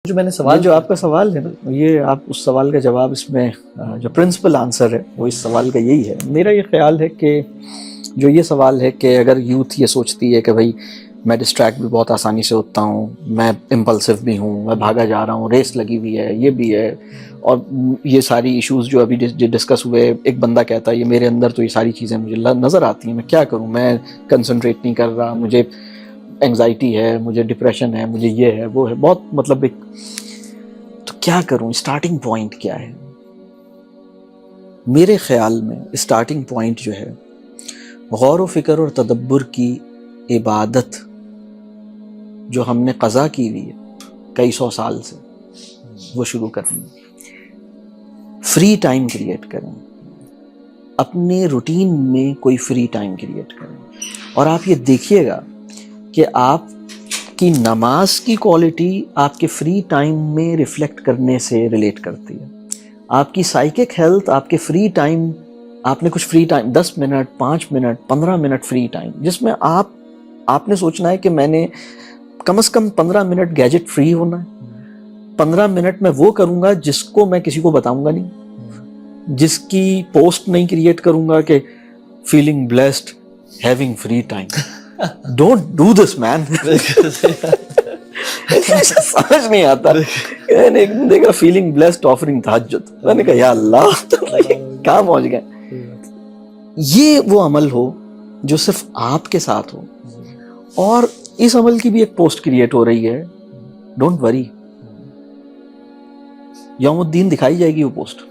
جو میں نے سوال جو آپ کا سوال ہے نا، یہ آپ اس سوال کا جواب اس میں جو پرنسپل آنسر ہے وہ اس سوال کا یہی ہے. میرا یہ خیال ہے کہ جو یہ سوال ہے کہ اگر یوتھ یہ سوچتی ہے کہ بھائی میں ڈسٹریکٹ بھی بہت آسانی سے ہوتا ہوں، میں امپلسو بھی ہوں، میں بھاگا جا رہا ہوں، ریس لگی ہوئی ہے، یہ بھی ہے، اور یہ ساری ایشوز جو ابھی ڈسکس ہوئے، ایک بندہ کہتا ہے یہ میرے اندر تو یہ ساری چیزیں مجھے نظر آتی ہیں، میں کیا کروں، میں کنسنٹریٹ نہیں کر رہا، مجھے انگزائٹی ہے، مجھے ڈپریشن ہے، مجھے یہ ہے وہ ہے، بہت مطلب ایک، تو کیا کروں، اسٹارٹنگ پوائنٹ کیا ہے؟ میرے خیال میں اسٹارٹنگ پوائنٹ جو ہے غور و فکر اور تدبر کی عبادت جو ہم نے قضا کی ہوئی ہے کئی سو سال سے، وہ شروع کرنی. فری ٹائم کریٹ کریں، اپنے روٹین میں کوئی فری ٹائم کریٹ کریں، اور آپ یہ دیکھیے گا کہ آپ کی نماز کی کوالٹی آپ کے فری ٹائم میں ریفلیکٹ کرنے سے ریلیٹ کرتی ہے. آپ کی سائیکک ہیلتھ آپ کے فری ٹائم، آپ نے کچھ free time 10 minute 5 minute 15 minute free time جس میں آپ نے سوچنا ہے کہ میں نے کم از کم 15 منٹ گیجٹ فری ہونا ہے، 15 منٹ میں وہ کروں گا جس کو میں کسی کو بتاؤں گا نہیں، جس کی پوسٹ نہیں کریٹ کروں گا کہ feeling blessed having free time. Don't do this man. سمجھ نہیں آتا. میں نے ایک دن دیکھا فیلنگ بلیسڈ آفرنگ تہجد، میں نے کہا یا اللہ کہاں پہنچ گئے. یہ وہ عمل ہو جو صرف آپ کے ساتھ ہو، اور اس عمل کی بھی ایک پوسٹ کریٹ ہو رہی ہے، ڈونٹ وری، یوم الدین دکھائی جائے گی وہ پوسٹ.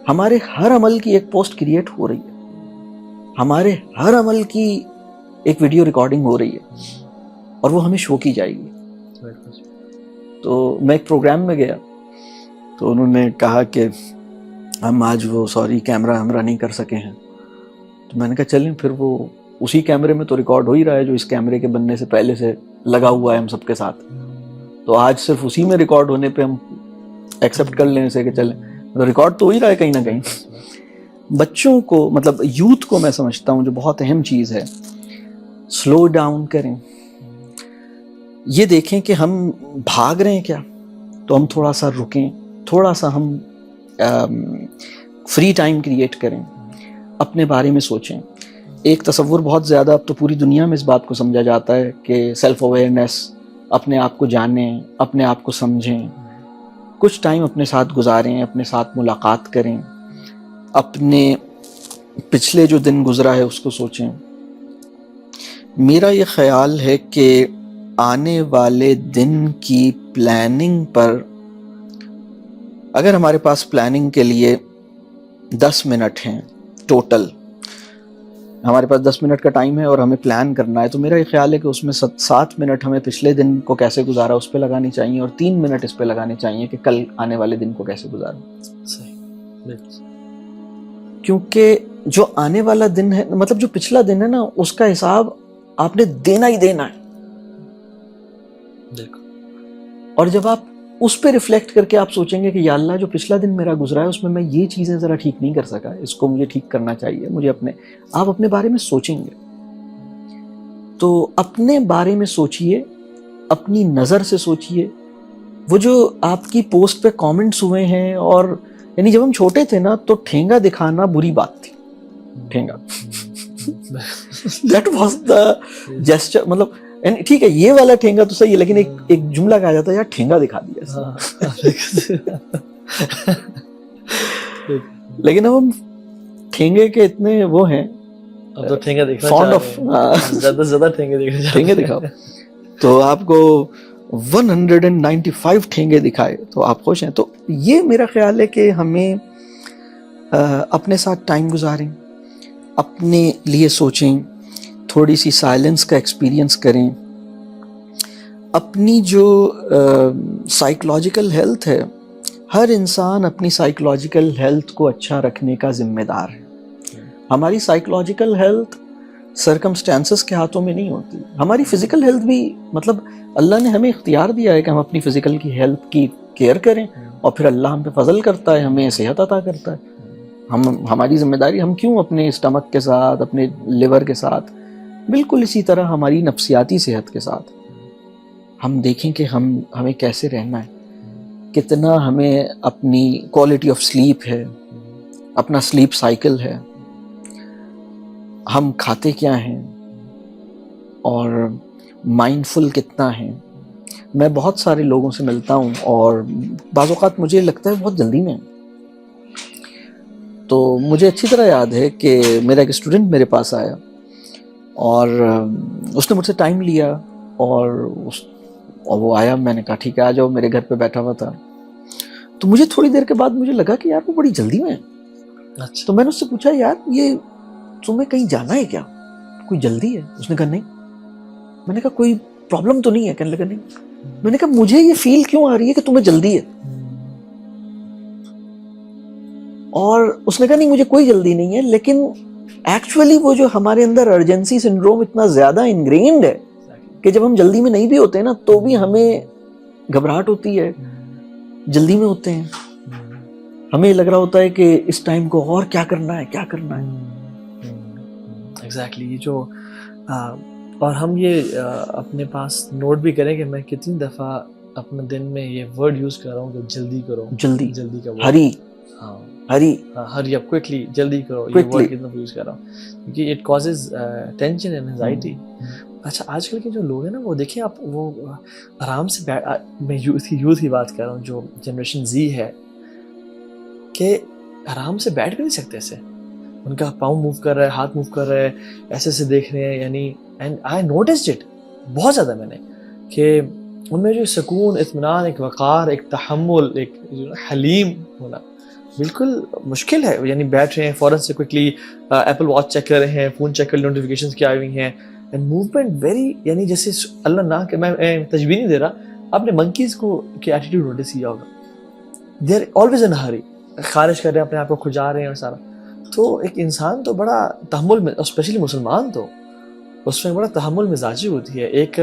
ہمارے ہر عمل کی ایک پوسٹ کریٹ ہو رہی ہے، ہمارے ہر عمل کی ایک ویڈیو ریکارڈنگ ہو رہی ہے، اور وہ ہمیں شو کی جائے گی. تو میں ایک پروگرام میں گیا تو انہوں نے کہا کہ ہم آج وہ سوری کیمرہ ہمراہ نہیں کر سکے ہیں. تو میں نے کہا چلیں پھر وہ اسی کیمرے میں تو ریکارڈ ہو ہی رہا ہے جو اس کیمرے کے بننے سے پہلے سے لگا ہوا ہے ہم سب کے ساتھ، تو آج صرف اسی میں ریکارڈ ہونے پہ ہم ایکسیپٹ کر لیں اسے کہ چلیں، تو ریکارڈ تو ہو ہی رہا ہے کہیں نہ کہیں. بچوں کو مطلب یوتھ کو میں سمجھتا ہوں جو بہت اہم چیز ہے، سلو ڈاؤن کریں. یہ دیکھیں کہ ہم بھاگ رہے ہیں کیا، تو ہم تھوڑا سا رکیں، تھوڑا سا ہم فری ٹائم کریٹ کریں، اپنے بارے میں سوچیں. ایک تصور بہت زیادہ اب تو پوری دنیا میں اس بات کو سمجھا جاتا ہے کہ سیلف اویئرنیس، اپنے آپ کو جانیں، اپنے آپ کو سمجھیں، کچھ ٹائم اپنے ساتھ گزاریں، اپنے ساتھ ملاقات کریں، اپنے پچھلے جو دن گزرا ہے اس کو سوچیں. میرا یہ خیال ہے کہ آنے والے دن کی پلاننگ پر، اگر ہمارے پاس پلاننگ کے لیے 10 منٹ ہیں ٹوٹل، ہمارے پاس 10 منٹ کا ٹائم ہے اور ہمیں پلان کرنا ہے، تو میرا یہ خیال ہے کہ اس میں 7 منٹ ہمیں پچھلے دن کو کیسے گزارا اس پہ لگانی چاہیے، اور 3 منٹ اس پہ لگانے چاہیے کہ کل آنے والے دن کو کیسے گزارا. کیونکہ جو آنے والا دن ہے، مطلب جو پچھلا دن ہے نا، اس کا حساب آپ نے دینا ہی دینا ہے. اور جب آپ اس پہ ریفلیکٹ کر کے آپ سوچیں گے کہ یا اللہ جو پچھلا دن میرا گزرا ہے اس میں یہ چیزیں ذرا ٹھیک نہیں کر سکا، اس کو مجھے ٹھیک کرنا چاہیے، مجھے آپ اپنے بارے میں سوچیں گے. تو اپنے بارے میں سوچئے، اپنی نظر سے سوچئے. وہ جو آپ کی پوسٹ پہ کامنٹس ہوئے ہیں، اور یعنی جب ہم چھوٹے تھے نا تو ٹھینگا دکھانا بری بات تھی. ٹھینگا دیٹ واز دا جیسچر، مطلب ٹھیک ہے یہ والا ٹھینگا تو صحیح ہے، لیکن ایک جملہ کہا جاتا ہے یار ٹھینگا دکھا دیا. لیکن اب ہم ٹھینگے کے اتنے وہ ہیں، اب تو ٹھینگا دیکھنا فونڈ آف زیادہ سے زیادہ ٹھینگے دکھاؤ، تو آپ کو 195 ٹھینگے دکھائے تو آپ خوش ہیں. تو یہ میرا خیال ہے کہ ہمیں اپنے ساتھ ٹائم گزاریں، اپنے لیے سوچیں، تھوڑی سی سائلنس کا ایکسپیرینس کریں. اپنی جو سائیکولوجیکل ہیلتھ ہے، ہر انسان اپنی سائیکولوجیکل ہیلتھ کو اچھا رکھنے کا ذمہ دار ہے. ہماری سائیکولوجیکل ہیلتھ سرکمسٹانسز کے ہاتھوں میں نہیں ہوتی. ہماری فزیکل ہیلتھ بھی، مطلب اللہ نے ہمیں اختیار دیا ہے کہ ہم اپنی فزیکل کی ہیلتھ کی کیئر کریں، اور پھر اللہ ہم پہ فضل کرتا ہے، ہمیں صحت عطا کرتا ہے. ہماری ذمہ داری، ہم کیوں اپنے اسٹمک کے ساتھ، اپنے لیور کے ساتھ، بالکل اسی طرح ہماری نفسیاتی صحت کے ساتھ ہم دیکھیں کہ ہمیں کیسے رہنا ہے. کتنا ہمیں اپنی کوالٹی آف سلیپ ہے, اپنا سلیپ سائیکل ہے, ہم کھاتے کیا ہیں, اور مائنڈفل کتنا ہے. میں بہت سارے لوگوں سے ملتا ہوں اور بعض اوقات مجھے لگتا ہے بہت جلدی میں. تو مجھے اچھی طرح یاد ہے کہ میرا ایک اسٹوڈنٹ میرے پاس آیا اور اس نے مجھ سے ٹائم لیا, اور وہ آیا, میں نے کہا ٹھیک ہے آ جاؤ, میرے گھر پہ بیٹھا ہوا تھا. تو مجھے تھوڑی دیر کے بعد مجھے لگا کہ یار وہ بڑی جلدی میں ہے. اچھا. تو میں نے اس سے پوچھا یار یہ تمہیں کہیں جانا ہے کیا, کوئی جلدی ہے؟ اس نے کہا نہیں. میں نے کہا کوئی پرابلم تو نہیں ہے؟ کہنے لگا نہیں. میں نے کہا مجھے یہ فیل کیوں آ رہی ہے کہ تمہیں جلدی ہے؟ اور اس نے کہا نہیں مجھے کوئی جلدی نہیں ہے, لیکن ایکچولی وہ جو ہمارے اندر ارجنسی سنڈروم اتنا زیادہ انگرینڈ ہے کہ جب ہم جلدی میں نہیں بھی ہوتے نا تو بھی ہمیں گھبراہٹ ہوتی ہے, جلدی میں ہوتے ہیں, ہمیں لگ رہا ہوتا ہے کہ اس ٹائم کو اور کیا کرنا ہے, کیا کرنا ہے. ایگزیکٹلی. یہ جو اور ہم یہ اپنے پاس نوٹ بھی کریں کہ میں کتنی دفعہ اپنے دن میں یہ ورڈ یوز کر رہا ہوں کہ جلدی کرو, جلدی کا ورڈ, ہری ہری ہری اپ, کوئکلی, جلدی کرو, یہ ورڈ کتنا یوز کر رہا ہوں کیونکہ it causes tension and anxiety. اچھا آج کل کے جو لوگ ہیں نا وہ دیکھیں آپ, وہ آرام سے میں یوتھ کی بات کر رہا ہوں, جو جنریشن زی ہے, کہ آرام سے بیٹھ بھی نہیں سکتے ایسے. ان کا پاؤں موو کر رہا ہے, ہاتھ موو کر رہا ہے, ایسے سے دیکھ رہے ہیں. یعنی اینڈ آئی نوٹسڈ اٹ بہت زیادہ میں نے, کہ ان میں جو سکون, اطمینان, ایک وقار, ایک تحمل, ایک حلیم ہونا بالکل مشکل ہے. یعنی بیٹھ رہے ہیں, فوراً سے کوئکلی ایپل واچ چیک کر رہے ہیں, فون چیک کر رہے ہیں, نوٹیفیکیشنز کیا آئی ہوئی ہیں, اینڈ موومنٹ ویری, یعنی جیسے اللہ نہ کہ میں تشبیہ نہیں دے رہا, آپ نے منکیز کو کہ ایٹیٹیوڈ نوٹس کیا ہوگا, دے آر آلویز ان ہری, خارج کر رہے ہیں اپنے آپ کو, کھجا رہے ہیں اور سارا. تو ایک انسان تو بڑا تحمل میں, اسپیشلی مسلمان تو اس میں بڑا تحمل مزاجی ہوتی ہے, ایک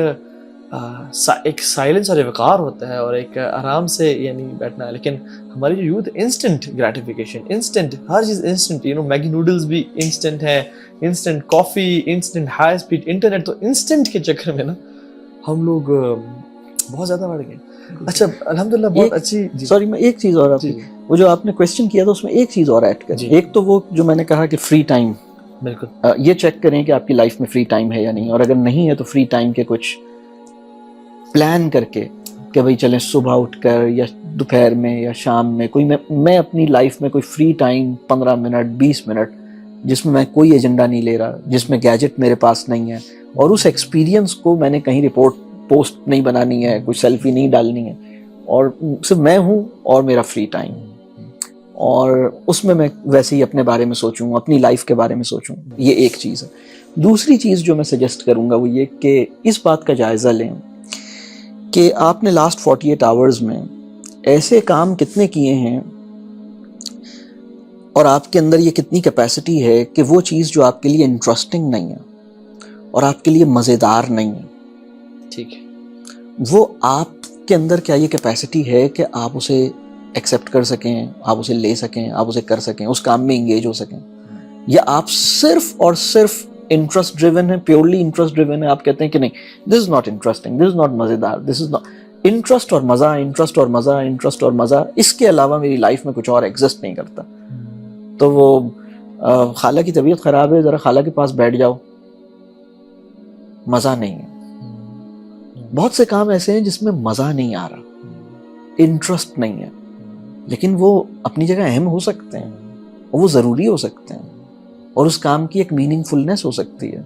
سائلنس اور وقار ہوتا ہے, اور ایک آرام سے یعنی بیٹھنا ہے. لیکن ہماری جو یوتھ, انسٹنٹ گریٹیفیکیشن, انسٹنٹ ہر چیز انسٹنٹ, میگی نوڈلز بھی انسٹنٹ ہے, انسٹنٹ کافی, انسٹنٹ ہائی اسپیڈ انٹرنیٹ. تو انسٹنٹ کے چکر میں نا ہم لوگ بہت زیادہ بڑھ گئے. اچھا الحمدللہ بہت اچھی. سوری میں ایک چیز اور آپ کی, وہ جو آپ نے کویسچن کیا تھا اس میں ایک چیز اور ایڈ کریں. ایک تو وہ جو میں نے کہا کہ فری ٹائم, بالکل یہ چیک کریں کہ آپ کی لائف میں فری ٹائم ہے یا نہیں, اور اگر نہیں ہے تو فری ٹائم کے کچھ پلان کر کے کہ بھئی چلیں صبح اٹھ کر یا دوپہر میں یا شام میں کوئی میں اپنی لائف میں کوئی فری ٹائم 15 منٹ 20 منٹ جس میں کوئی ایجنڈا نہیں لے رہا, جس میں گیجٹ میرے پاس نہیں ہے, اور اس ایکسپیرینس کو میں نے کہیں رپورٹ پوسٹ نہیں بنانی ہے, کوئی سیلفی نہیں ڈالنی ہے, اور صرف میں ہوں اور میرا فری ٹائم, اور اس میں ویسے ہی اپنے بارے میں سوچوں, اپنی لائف کے بارے میں سوچوں. یہ ایک چیز ہے. دوسری چیز جو میں سجیسٹ کروں گا وہ یہ کہ اس بات کا جائزہ لیں کہ آپ نے لاسٹ 48 آورز میں ایسے کام کتنے کیے ہیں, اور آپ کے اندر یہ کتنی کیپیسٹی ہے کہ وہ چیز جو آپ کے لیے انٹرسٹنگ نہیں ہے اور آپ کے لیے مزیدار نہیں ہے, ٹھیک ہے, وہ آپ کے اندر کیا یہ کیپیسٹی ہے کہ آپ اسے ایکسیپٹ کر سکیں, آپ اسے لے سکیں, آپ اسے کر سکیں, اس کام میں انگیج ہو سکیں, یا آپ صرف اور صرف انٹرسٹ ڈریون ہے, پیورلی انٹرسٹ ڈریون ہے. آپ کہتے ہیں کہ نہیں this is not interesting, this is not مزیدار, دس از ناٹ انٹرسٹ اور مزہ, انٹرسٹ اور مزہ, انٹرسٹ اور مزہ, اس کے علاوہ میری لائف میں کچھ اور ایگزسٹ نہیں کرتا. تو وہ خالہ کی طبیعت خراب ہے, ذرا خالہ کے پاس بیٹھ جاؤ, مزہ نہیں ہے. بہت سے کام ایسے ہیں جس میں مزہ نہیں آ رہا, انٹرسٹ نہیں ہے, لیکن وہ اپنی جگہ اہم ہو سکتے ہیں, وہ ضروری ہو سکتے ہیں, اور اس کام کی ایک میننگ فلنس ہو سکتی ہے.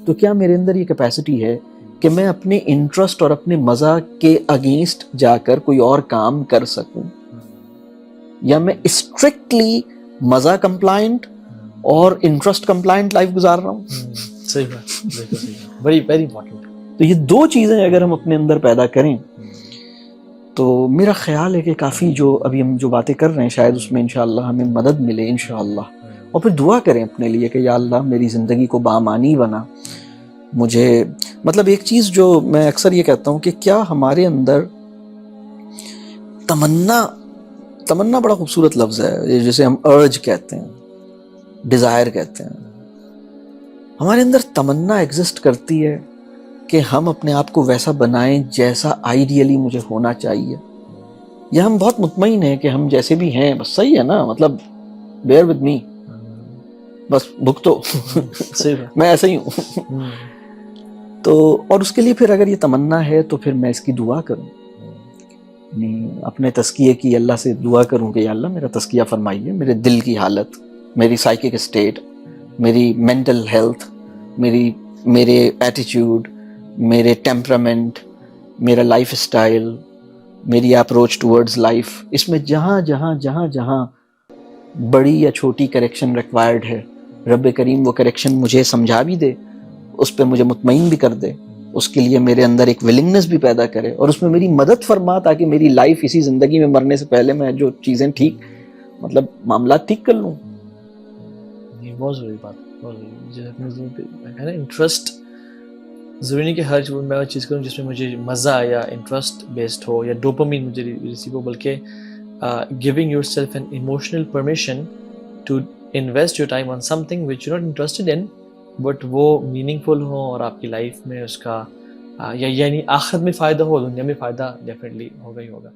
تو کیا میرے اندر یہ کیپیسٹی ہے کہ میں اپنے انٹرسٹ اور اپنے مزہ کے اگینسٹ جا کر کوئی اور کام کر سکوں, یا میں اسٹرکٹلی مزہ کمپلائنٹ اور انٹرسٹ کمپلائنٹ لائف گزار رہا ہوں؟ صحیح بات, بالکل صحیح, ویری ویری امپورٹنٹ. تو یہ دو چیزیں اگر ہم اپنے اندر پیدا کریں تو میرا خیال ہے کہ کافی جو ابھی ہم جو باتیں کر رہے ہیں شاید اس میں انشاءاللہ ہمیں مدد ملے انشاءاللہ. اور پھر دعا کریں اپنے لیے کہ یا اللہ میری زندگی کو بامانی بنا. مجھے مطلب ایک چیز جو میں اکثر یہ کہتا ہوں کہ کیا ہمارے اندر تمنا بڑا خوبصورت لفظ ہے, جسے ہم ارج کہتے ہیں, ڈیزائر کہتے ہیں. ہمارے اندر تمنا ایگزسٹ کرتی ہے کہ ہم اپنے آپ کو ویسا بنائیں جیسا آئیڈیلی مجھے ہونا چاہیے, یا ہم بہت مطمئن ہیں کہ ہم جیسے بھی ہیں بس صحیح ہے نا, مطلب بیئر ود می, بس بھگتو صحیح بات. میں ایسا ہی ہوں. تو اور اس کے لیے پھر اگر یہ تمنا ہے تو پھر میں اس کی دعا کروں, اپنے تزکیے کی اللہ سے دعا کروں کہ یا اللہ میرا تزکیہ فرمائیے, میرے دل کی حالت, میری سائیکک اسٹیٹ, میری مینٹل ہیلتھ, میرے ایٹیچیوڈ, میرے ٹیمپرامنٹ, میرا لائف اسٹائل, میری اپروچ ٹورڈز لائف, اس میں جہاں جہاں جہاں جہاں بڑی یا چھوٹی کریکشن ریکوائرڈ ہے, رب کریم وہ کریکشن مجھے سمجھا بھی دے, اس پہ مجھے مطمئن بھی کر دے, اس کے لیے میرے اندر ایک ولنگنس بھی پیدا کرے, اور اس میں میری مدد فرما تاکہ میری لائف اسی زندگی میں مرنے سے پہلے میں جو چیزیں ٹھیک, مطلب معاملات ٹھیک کر لوں. یہ بہت ضروری بات, بہت ضروری ہے نا. انٹرسٹ ضروری نہیں کہ ہر میں چیز کروں جس میں مجھے مزہ یا انٹرسٹ بیسڈ ہو یا ڈوپامین مجھے ریسیو ہو, بلکہ giving yourself an emotional permission to invest your time on something which you not interested in, but وہ میننگ فل ہو اور آپ کی لائف میں اس کا یعنی آخرت میں فائدہ ہو, دنیا میں فائدہ ڈیفینیٹلی ہوگا ہی ہوگا.